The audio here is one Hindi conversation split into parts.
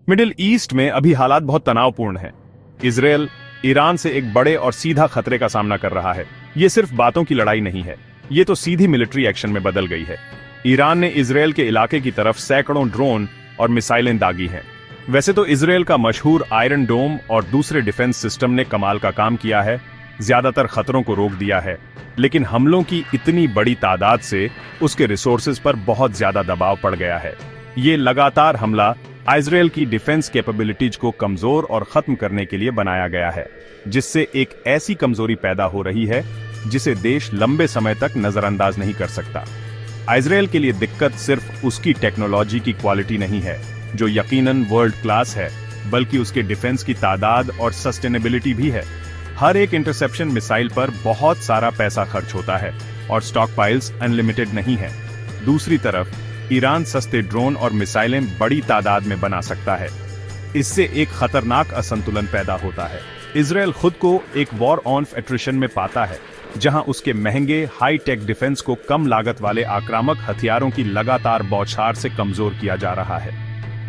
मिडिल ईस्ट में अभी हालात बहुत तनावपूर्ण हैं। इजरायल ईरान से एक बड़े और सीधा खतरे का सामना कर रहा है। ये सिर्फ बातों की लड़ाई नहीं है, ये तो सीधी मिलिट्री एक्शन में बदल गई है। ईरान ने इजरायल के इलाके की तरफ सैकड़ों ड्रोन और मिसाइलें दागी हैं। वैसे तो इजरायल का मशहूर आयरन डोम और दूसरे डिफेंस सिस्टम ने कमाल का काम किया है, ज्यादातर खतरों को रोक दिया है, लेकिन हमलों की इतनी बड़ी तादाद से उसके रिसोर्सेज पर बहुत ज्यादा दबाव पड़ गया है। ये लगातार हमला इजरायल की डिफेंस कैपेबिलिटीज को कमजोर और खत्म करने के लिए बनाया गया है, जिससे एक ऐसी कमजोरी पैदा हो रही है जिसे देश लंबे समय तक नजरअंदाज नहीं कर सकता। इजरायल के लिए दिक्कत सिर्फ उसकी टेक्नोलॉजी की क्वालिटी नहीं है, जो यकीनन वर्ल्ड क्लास है, बल्कि उसके डिफेंस की तादाद और सस्टेनेबिलिटी भी है। हर एक इंटरसेप्शन मिसाइल पर बहुत सारा पैसा खर्च होता है और स्टॉक पाइल्स अनलिमिटेड नहीं है। दूसरी तरफ ईरान सस्ते ड्रोन और मिसाइलें बड़ी तादाद में बना सकता है। इससे एक खतरनाक असंतुलन पैदा होता है। इजरायल खुद को एक वॉर ऑन एट्रिशन में पाता है, जहां उसके महंगे हाई टेक डिफेंस को कम लागत वाले आक्रामक हथियारों की लगातार बौछार से कमजोर किया जा रहा है।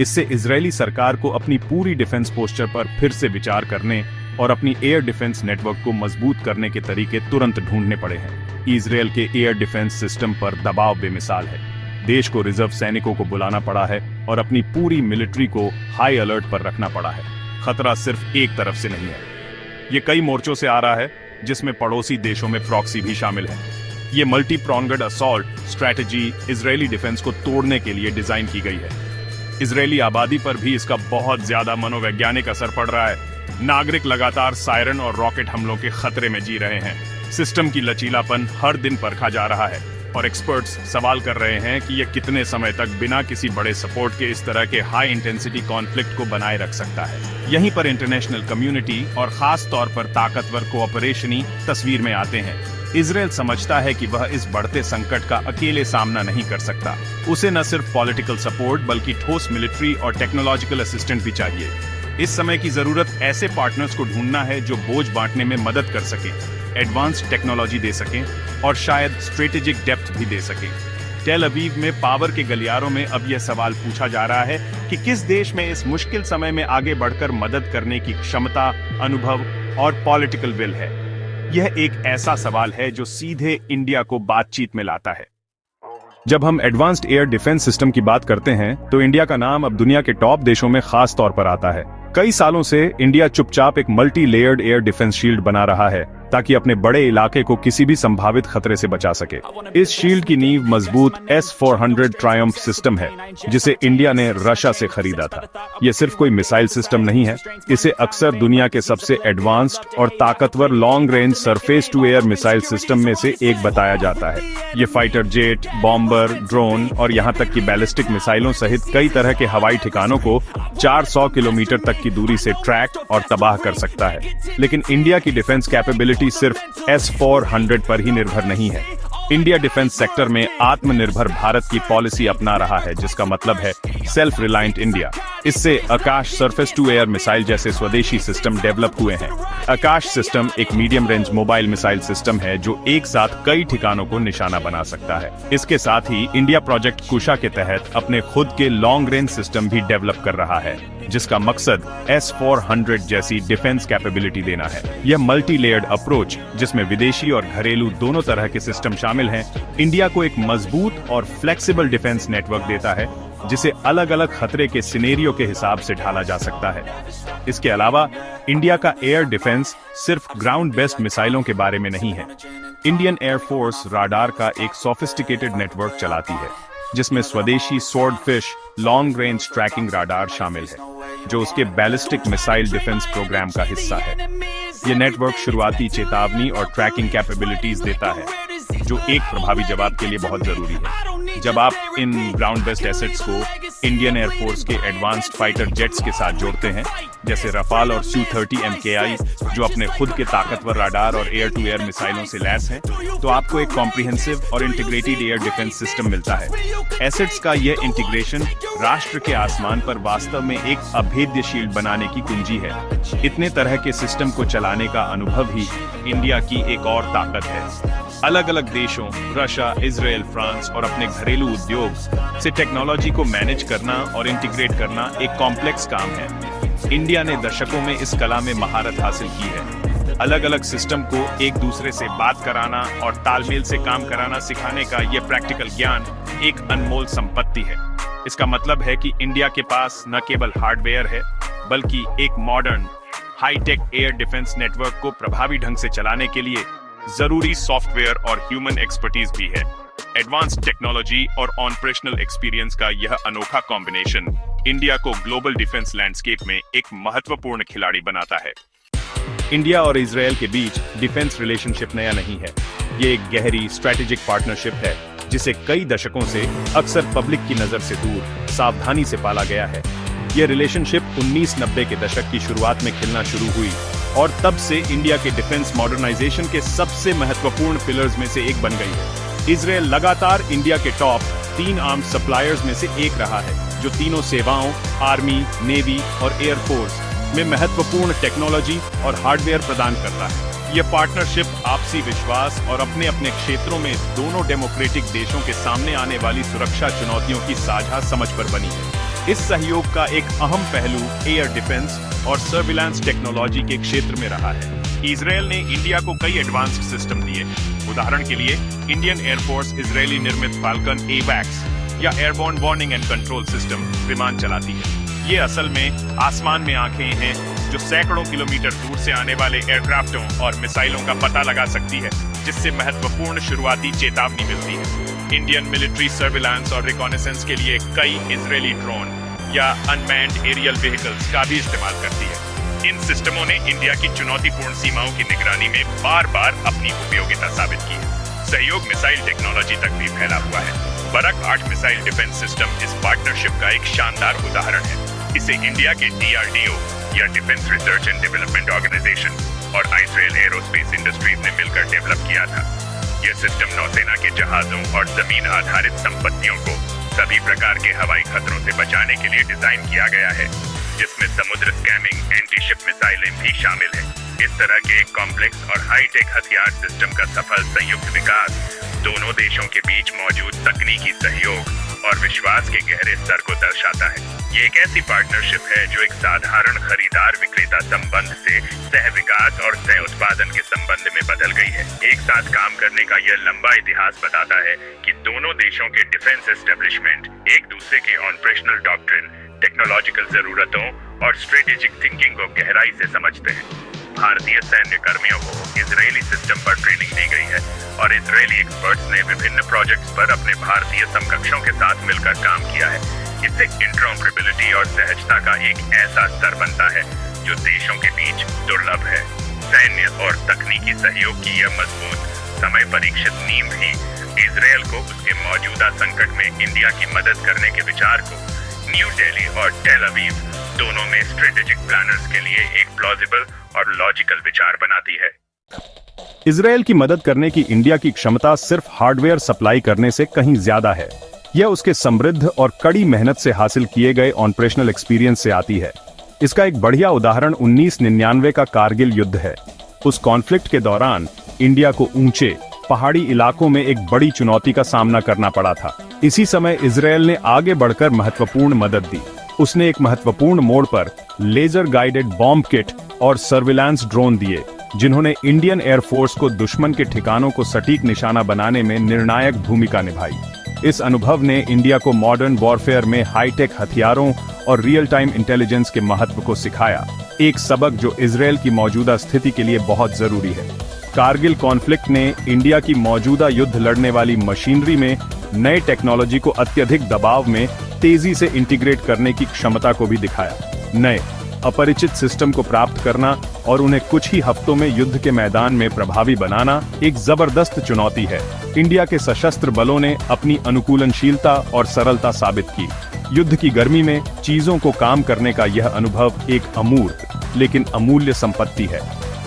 इससे इजरायली सरकार को अपनी पूरी डिफेंस पोस्चर पर फिर से विचार करने और अपनी एयर डिफेंस नेटवर्क को मजबूत करने के तरीके तुरंत ढूंढने पड़े हैं। इजरायल के एयर डिफेंस सिस्टम पर दबाव बेमिसाल है। देश को रिजर्व सैनिकों को बुलाना पड़ा है और अपनी पूरी मिलिट्री को हाई अलर्ट पर रखना पड़ा है। खतरा सिर्फ एक तरफ से नहीं है, ये कई मोर्चों से आ रहा है, जिसमें पड़ोसी देशों में प्रॉक्सी भी शामिल है। ये multi pronged assault strategy Israeli defence को तोड़ने के लिए डिजाइन की गई है। इजरायली आबादी पर भी इसका बहुत ज्यादा मनोवैज्ञानिक असर पड़ रहा है। नागरिक लगातार सायरन और रॉकेट हमलों के खतरे में जी रहे हैं। सिस्टम की लचीलापन हर दिन परखा जा रहा है और एक्सपर्ट्स सवाल कर रहे हैं कि यह कितने समय तक बिना किसी बड़े सपोर्ट के इस तरह के हाई इंटेंसिटी कॉन्फ्लिक्ट को बनाए रख सकता है। यहीं पर इंटरनेशनल कम्युनिटी और खास तौर पर ताकतवर कोऑपरेशनी तस्वीर में आते हैं। इजरायल समझता है कि वह इस बढ़ते संकट का अकेले सामना नहीं कर सकता। उसे न सिर्फ पॉलिटिकल सपोर्ट बल्कि ठोस मिलिट्री और टेक्नोलॉजिकल असिस्टेंट भी चाहिए। इस समय की जरूरत ऐसे पार्टनर्स को ढूंढना है जो बोझ बांटने में मदद कर सकें, एडवांस्ड टेक्नोलॉजी दे सकें और शायद स्ट्रेटेजिक डेप्थ भी दे सकें। टेल अवीव में पावर के गलियारों में अब यह सवाल पूछा जा रहा है कि किस देश में इस मुश्किल समय में आगे बढ़कर मदद करने की क्षमता, अनुभव और पॉलिटिकल विल है। यह एक ऐसा सवाल है जो सीधे इंडिया को बातचीत में लाता है। जब हम एडवांस्ड एयर डिफेंस सिस्टम की बात करते हैं तो इंडिया का नाम अब दुनिया के टॉप देशों में खास तौर पर आता है। कई सालों से इंडिया चुपचाप एक multi layered air defence shield बना रहा है ताकि अपने बड़े इलाके को किसी भी संभावित खतरे से बचा सके। इस शील्ड की नींव मजबूत S-400 ट्रायम्फ सिस्टम है, जिसे इंडिया ने रशिया से खरीदा था। यह सिर्फ कोई मिसाइल सिस्टम नहीं है, इसे अक्सर दुनिया के सबसे एडवांस्ड और ताकतवर long range surface to air missile system में से एक बताया जाता है। ये फाइटर जेट, बॉम्बर, ड्रोन और यहाँ तक कि बैलिस्टिक मिसाइलों सहित कई तरह के हवाई ठिकानों को 400 किलोमीटर तक की दूरी से ट्रैक और तबाह कर सकता है। लेकिन इंडिया की डिफेंस कैपेबिलिटी सिर्फ S-400 पर ही निर्भर नहीं है। इंडिया डिफेंस सेक्टर में आत्मनिर्भर भारत की पॉलिसी अपना रहा है, जिसका मतलब है सेल्फ रिलायंट इंडिया। इससे आकाश सरफेस टू एयर मिसाइल जैसे स्वदेशी सिस्टम डेवलप हुए हैं। आकाश सिस्टम एक medium range mobile missile system है जो एक साथ कई ठिकानों को निशाना बना सकता है। इसके साथ ही इंडिया प्रोजेक्ट कुशा के तहत अपने खुद के लॉन्ग रेंज सिस्टम भी डेवलप कर रहा है, जिसका मकसद S-400 जैसी डिफेंस कैपेबिलिटी देना है। यह मल्टी लेयर्ड अप्रोच, जिसमें विदेशी और घरेलू दोनों तरह के सिस्टम शामिल हैं, इंडिया को एक मजबूत और फ्लेक्सिबल डिफेंस नेटवर्क देता है, जिसे अलग अलग खतरे के सिनेरियो के हिसाब से ढाला जा सकता है। इसके अलावा इंडिया का एयर डिफेंस सिर्फ ग्राउंड बेस्ड मिसाइलों के बारे में नहीं है। इंडियन एयरफोर्स राडार का एक सोफिस्टिकेटेड नेटवर्क चलाती है, जिसमें स्वदेशी swordfish long range trekking radar शामिल है, जो उसके बैलिस्टिक मिसाइल डिफेंस प्रोग्राम का हिस्सा है। यह नेटवर्क शुरुआती चेतावनी और ट्रैकिंग कैपेबिलिटीज देता है, जो एक प्रभावी जवाब के लिए बहुत जरूरी है। जब आप इन ग्राउंड बेस्ड एसेट्स को इंडियन एयरफोर्स के एडवांस्ड फाइटर जेट्स के साथ जोड़ते हैं, जैसे रफाल और Su-30 MKI, जो अपने खुद के ताकतवर राडार और एयर टू एयर मिसाइलों से लैस हैं, तो आपको एक कॉम्प्रिहेंसिव और इंटीग्रेटेड एयर डिफेंस सिस्टम मिलता है। एसेट्स का यह इंटीग्रेशन राष्ट्र के आसमान पर वास्तव में एक अभेद्य शील्ड बनाने की कुंजी है। इतने तरह के सिस्टम को चलाने का अनुभव ही इंडिया की एक और ताकत है। अलग अलग देशों रशिया, इजराइल, फ्रांस और अपने घरेलू उद्योग से टेक्नोलॉजी को मैनेज करना और इंटीग्रेट करना एक कॉम्प्लेक्स काम है। इंडिया ने दशकों में इस कला में महारत हासिल की है। अलग अलग सिस्टम को एक दूसरे से बात कराना और तालमेल से काम कराना सिखाने का यह प्रैक्टिकल ज्ञान एक अनमोल संपत्ति है। इसका मतलब है कि इंडिया के पास न केवल हार्डवेयर है, बल्कि एक modern high tech air defence network को प्रभावी ढंग से चलाने के लिए जरूरी सॉफ्टवेयर और ह्यूमन एक्सपर्टीज भी है। एडवांस टेक्नोलॉजी और ऑपरेशनल एक्सपीरियंस का यह अनोखा कॉम्बिनेशन इंडिया को ग्लोबल डिफेंस लैंडस्केप में एक महत्वपूर्ण खिलाड़ी बनाता है। इंडिया और इजराइल के बीच डिफेंस रिलेशनशिप नया नहीं है। ये एक गहरी स्ट्रेटेजिक पार्टनरशिप है जिसे कई दशकों से अक्सर पब्लिक की नजर से दूर सावधानी से पाला गया है। ये रिलेशनशिप 1990 के दशक की शुरुआत में खिलना शुरू हुई और तब से इंडिया के डिफेंस मॉडर्नाइजेशन के सबसे महत्वपूर्ण पिलर्स में से एक बन गई है। इजराइल लगातार इंडिया के टॉप 3 आर्म्ड सप्लायर्स में से एक रहा है, जो तीनों सेवाओं आर्मी, नेवी और एयरफोर्स में महत्वपूर्ण टेक्नोलॉजी और हार्डवेयर प्रदान करता है। यह पार्टनरशिप आपसी विश्वास और अपने अपने क्षेत्रों में दोनों डेमोक्रेटिक देशों के सामने आने वाली सुरक्षा चुनौतियों की साझा समझ पर बनी है। इस सहयोग का एक अहम पहलू एयर डिफेंस और सर्विलांस टेक्नोलॉजी के क्षेत्र में रहा है। इजराइल ने इंडिया को कई एडवांस्ड सिस्टम दिए। उदाहरण के लिए इंडियन एयरफोर्स इजरायली निर्मित फाल्कन एवैक्स या airborne warning and control system विमान चलाती है। ये असल में आसमान में आंखें हैं जो सैकड़ों किलोमीटर दूर से आने वाले एयरक्राफ्टों और मिसाइलों का पता लगा सकती है, जिससे महत्वपूर्ण शुरुआती चेतावनी मिलती है। इंडियन मिलिट्री सर्विलांस और रिकॉनेसेंस के लिए कई इजरायली ड्रोन या अनमैन्ड एरियल व्हीकल्स का भी इस्तेमाल करती है। इन सिस्टमों ने इंडिया की चुनौतीपूर्ण सीमाओं की निगरानी में बार बार अपनी उपयोगिता साबित की है। सहयोग मिसाइल टेक्नोलॉजी तक भी फैला हुआ है। बरक 8 मिसाइल डिफेंस सिस्टम इस पार्टनरशिप का एक शानदार उदाहरण है। इसे इंडिया के DRDO या defence research and development organisation और इजराइल एरोस्पेस इंडस्ट्रीज ने मिलकर डेवलप किया था। यह सिस्टम नौसेना के जहाजों और जमीन आधारित संपत्तियों को सभी प्रकार के हवाई खतरों से बचाने के लिए डिजाइन किया गया है, जिसमें समुद्र स्कैमिंग, एंटी शिप मिसाइलें भी शामिल हैं। इस तरह के एक कॉम्प्लेक्स और हाईटेक हथियार सिस्टम का सफल संयुक्त विकास दोनों देशों के बीच मौजूद तकनीकी सहयोग और विश्वास के गहरे स्तर को दर्शाता है। ये एक ऐसी पार्टनरशिप है जो एक साधारण खरीदार विक्रेता संबंध से सह विकास और सह उत्पादन के संबंध में बदल गई है। एक साथ काम करने का यह लंबा इतिहास बताता है कि दोनों देशों के डिफेंस एस्टेब्लिशमेंट एक दूसरे के ऑपरेशनल डॉक्ट्रिन, टेक्नोलॉजिकल जरूरतों और स्ट्रेटेजिक थिंकिंग को गहराई से समझते हैं। भारतीय सैन्य कर्मियों को इजरायली सिस्टम पर ट्रेनिंग दी गई है और इजरायली एक्सपर्ट्स ने विभिन्न प्रोजेक्ट्स पर अपने भारतीय समकक्षों के साथ मिलकर काम किया है। इससे इंटरऑपरेबिलिटी और सहजता का एक ऐसा स्तर बनता है जो देशों के बीच दुर्लभ है। सैन्य और तकनीकी सहयोग की यह मजबूत, समय परीक्षित नींव ही इजरायल को उसके मौजूदा संकट में इंडिया की मदद करने के विचार को न्यू दिल्ली और टेल अवीव दोनों में स्ट्रेटेजिक प्लानर्स के लिए एक प्लॉजिबल और लॉजिकल विचार बनाती है। इजरायल की मदद करने की इंडिया की क्षमता सिर्फ हार्डवेयर सप्लाई करने से कहीं ज्यादा है। यह उसके समृद्ध और कड़ी मेहनत से हासिल किए गए ऑपरेशनल एक्सपीरियंस से आती है। इसका एक बढ़िया उदाहरण 1999 का कारगिल युद्ध है। उस कॉन्फ्लिक्ट के दौरान इंडिया को ऊंचे पहाड़ी इलाकों में एक बड़ी चुनौती का सामना करना पड़ा था। इसी समय इजरायल ने आगे बढ़कर महत्वपूर्ण मदद दी। उसने एक महत्वपूर्ण मोड़ पर लेजर गाइडेड बॉम्ब किट और सर्विलांस ड्रोन दिए, जिन्होंने इंडियन एयरफोर्स को दुश्मन के ठिकानों को सटीक निशाना बनाने में निर्णायक भूमिका निभाई। इस अनुभव ने इंडिया को मॉडर्न वॉरफेयर में हाईटेक हथियारों और रियल टाइम इंटेलिजेंस के महत्व को सिखाया, एक सबक जो इजरायल की मौजूदा स्थिति के लिए बहुत जरूरी है। कारगिल कॉन्फ्लिक्ट ने इंडिया की मौजूदा युद्ध लड़ने वाली मशीनरी में नए टेक्नोलॉजी को अत्यधिक दबाव में तेजी से इंटीग्रेट करने की क्षमता को भी दिखाया। नए अपरिचित सिस्टम को प्राप्त करना और उन्हें कुछ ही हफ्तों में युद्ध के मैदान में प्रभावी बनाना एक जबरदस्त चुनौती है। इंडिया के सशस्त्र बलों ने अपनी अनुकूलनशीलता और सरलता साबित की। युद्ध की गर्मी में चीजों को काम करने का यह अनुभव एक अमूर्त लेकिन अमूल्य संपत्ति है।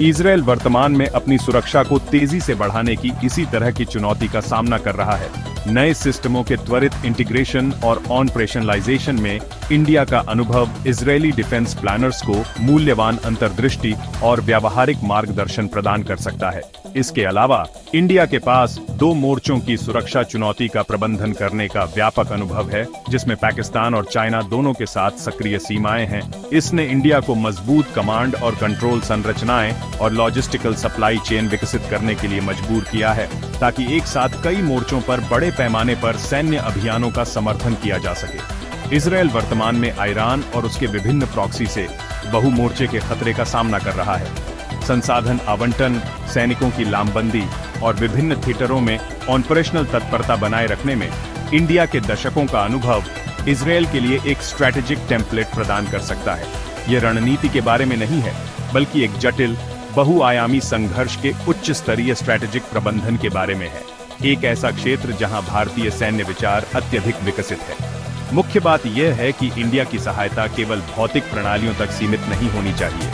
इजरायल वर्तमान में अपनी सुरक्षा को तेजी से बढ़ाने की इसी तरह की चुनौती का सामना कर रहा है। नए सिस्टमों के त्वरित इंटीग्रेशन और ऑपरेशनलाइजेशन में इंडिया का अनुभव इजरायली डिफेंस प्लानर्स को मूल्यवान अंतर्दृष्टि और व्यावहारिक मार्गदर्शन प्रदान कर सकता है। इसके अलावा इंडिया के पास 2 मोर्चों की सुरक्षा चुनौती का प्रबंधन करने का व्यापक अनुभव है, जिसमें पाकिस्तान और चाइना दोनों के साथ सक्रिय सीमाएं हैं। इसने इंडिया को मजबूत कमांड और कंट्रोल संरचनाएं और लॉजिस्टिकल सप्लाई चेन विकसित करने के लिए मजबूर किया है, ताकि एक साथ कई मोर्चों पर बड़े पैमाने पर सैन्य अभियानों का समर्थन किया जा सके। इजरायल वर्तमान में ईरान और उसके विभिन्न प्रॉक्सी से बहुमोर्चे के खतरे का सामना कर रहा है। संसाधन आवंटन, सैनिकों की लामबंदी और विभिन्न थिएटरों में ऑपरेशनल तत्परता बनाए रखने में इंडिया के दशकों का अनुभव इजरायल के लिए एक स्ट्रैटेजिक टेम्पलेट प्रदान कर सकता है। यह रणनीति के बारे में नहीं है, बल्कि एक जटिल बहुआयामी संघर्ष के उच्च स्तरीय स्ट्रैटेजिक प्रबंधन के बारे में है। एक ऐसा क्षेत्र जहां भारतीय सैन्य विचार अत्यधिक विकसित है। मुख्य बात यह है कि इंडिया की सहायता केवल भौतिक प्रणालियों तक सीमित नहीं होनी चाहिए।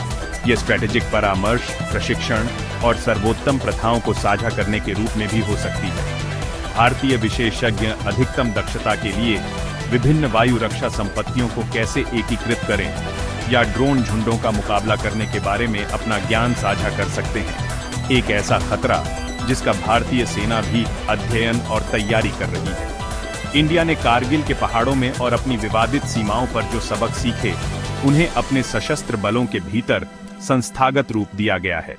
यह स्ट्रैटेजिक परामर्श, प्रशिक्षण और सर्वोत्तम प्रथाओं को साझा करने के रूप में भी हो सकती है। भारतीय विशेषज्ञ अधिकतम दक्षता के लिए विभिन्न वायु रक्षा संपत्तियों को कैसे एकीकृत करें या ड्रोन झुंडों का मुकाबला करने के बारे में अपना ज्ञान साझा कर सकते हैं। एक ऐसा खतरा जिसका भारतीय सेना भी अध्ययन और तैयारी कर रही है। इंडिया ने कारगिल के पहाड़ों में और अपनी विवादित सीमाओं पर जो सबक सीखे, उन्हें अपने सशस्त्र बलों के भीतर संस्थागत रूप दिया गया है।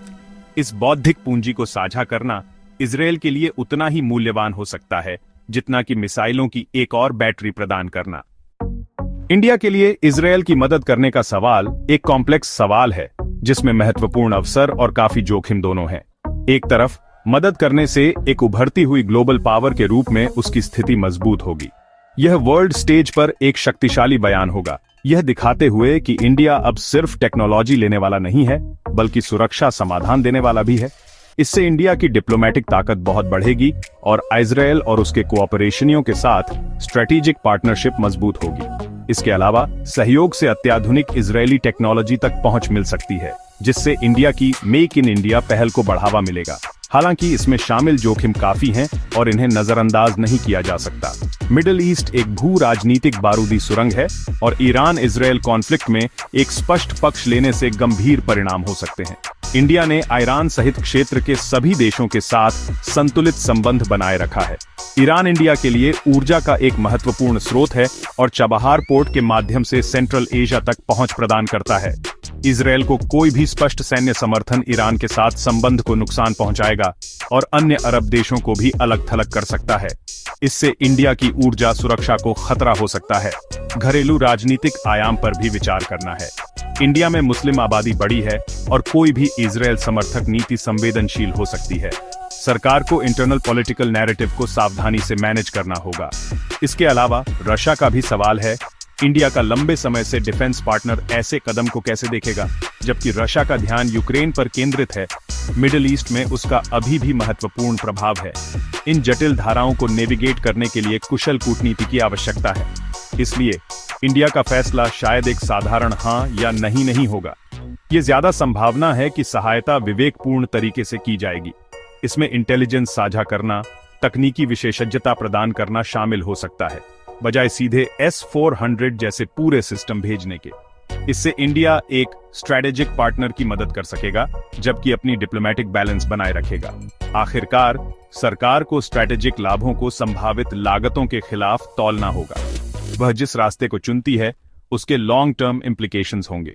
इस बौद्धिक पूंजी को साझा करना इजरायल के लिए उतना ही मूल्यवान हो सकता है जितना कि मिसाइलों की एक और बैटरी प्रदान करना। इंडिया के लिए इजरायल की मदद करने का सवाल एक कॉम्प्लेक्स सवाल है, जिसमें महत्वपूर्ण अवसर और काफी जोखिम दोनों हैं। एक तरफ मदद करने से एक उभरती हुई ग्लोबल पावर के रूप में उसकी स्थिति मजबूत होगी। यह वर्ल्ड स्टेज पर एक शक्तिशाली बयान होगा, यह दिखाते हुए कि इंडिया अब सिर्फ टेक्नोलॉजी लेने वाला नहीं है, बल्कि सुरक्षा समाधान देने वाला भी है। इससे इंडिया की डिप्लोमेटिक ताकत बहुत बढ़ेगी और इजरायल और उसके कोऑपरेशनियों के साथ स्ट्रेटेजिक पार्टनरशिप मजबूत होगी। इसके अलावा सहयोग से अत्याधुनिक इजरायली टेक्नोलॉजी तक पहुंच मिल सकती है, जिससे इंडिया की मेक इन इंडिया पहल को बढ़ावा मिलेगा। हालांकि इसमें शामिल जोखिम काफी हैं और इन्हें नजरअंदाज नहीं किया जा सकता। मिडिल ईस्ट एक भू राजनीतिक बारूदी सुरंग है और ईरान इजरायल कॉन्फ्लिक्ट में एक स्पष्ट पक्ष लेने से गंभीर परिणाम हो सकते हैं। इंडिया ने ईरान सहित क्षेत्र के सभी देशों के साथ संतुलित संबंध बनाए रखा है। ईरान इंडिया के लिए ऊर्जा का एक महत्वपूर्ण स्रोत है और चाबहार पोर्ट के माध्यम से सेंट्रल एशिया तक पहुंच प्रदान करता है। इजरायल को कोई भी स्पष्ट सैन्य समर्थन ईरान के साथ संबंध को नुकसान पहुंचाएगा और अन्य अरब देशों को भी अलग थलग कर सकता है। इससे इंडिया की ऊर्जा सुरक्षा को खतरा हो सकता है। घरेलू राजनीतिक आयाम पर भी विचार करना है। इंडिया में मुस्लिम आबादी बड़ी है और कोई भी इजरायल समर्थक नीति संवेदनशील हो सकती है। सरकार को इंटरनल पॉलिटिकल नैरेटिव को सावधानी से मैनेज करना होगा। इसके अलावा रशिया का भी सवाल है। इंडिया का लंबे समय से डिफेंस पार्टनर ऐसे कदम को कैसे देखेगा, जबकि रशिया का ध्यान यूक्रेन पर केंद्रित है। मिडिल ईस्ट में उसका अभी भी महत्वपूर्ण प्रभाव है। इन जटिल धाराओं को नेविगेट करने के लिए कुशल कूटनीति की आवश्यकता है। इसलिए इंडिया का फैसला शायद एक साधारण हाँ या नहीं होगा। ये ज्यादा संभावना है कि सहायता विवेकपूर्ण तरीके से की जाएगी। इसमें इंटेलिजेंस साझा करना, तकनीकी विशेषज्ञता प्रदान करना शामिल हो सकता है, बजाय सीधे S-400 जैसे पूरे सिस्टम भेजने के। इससे इंडिया एक स्ट्रैटेजिक पार्टनर की मदद कर सकेगा, जबकि अपनी डिप्लोमेटिक बैलेंस बनाए रखेगा। आखिरकार सरकार को स्ट्रैटेजिक लाभों को संभावित लागतों के खिलाफ तौलना होगा। वह जिस रास्ते को चुनती है, उसके लॉन्ग टर्म इम्प्लीकेशंस होंगे।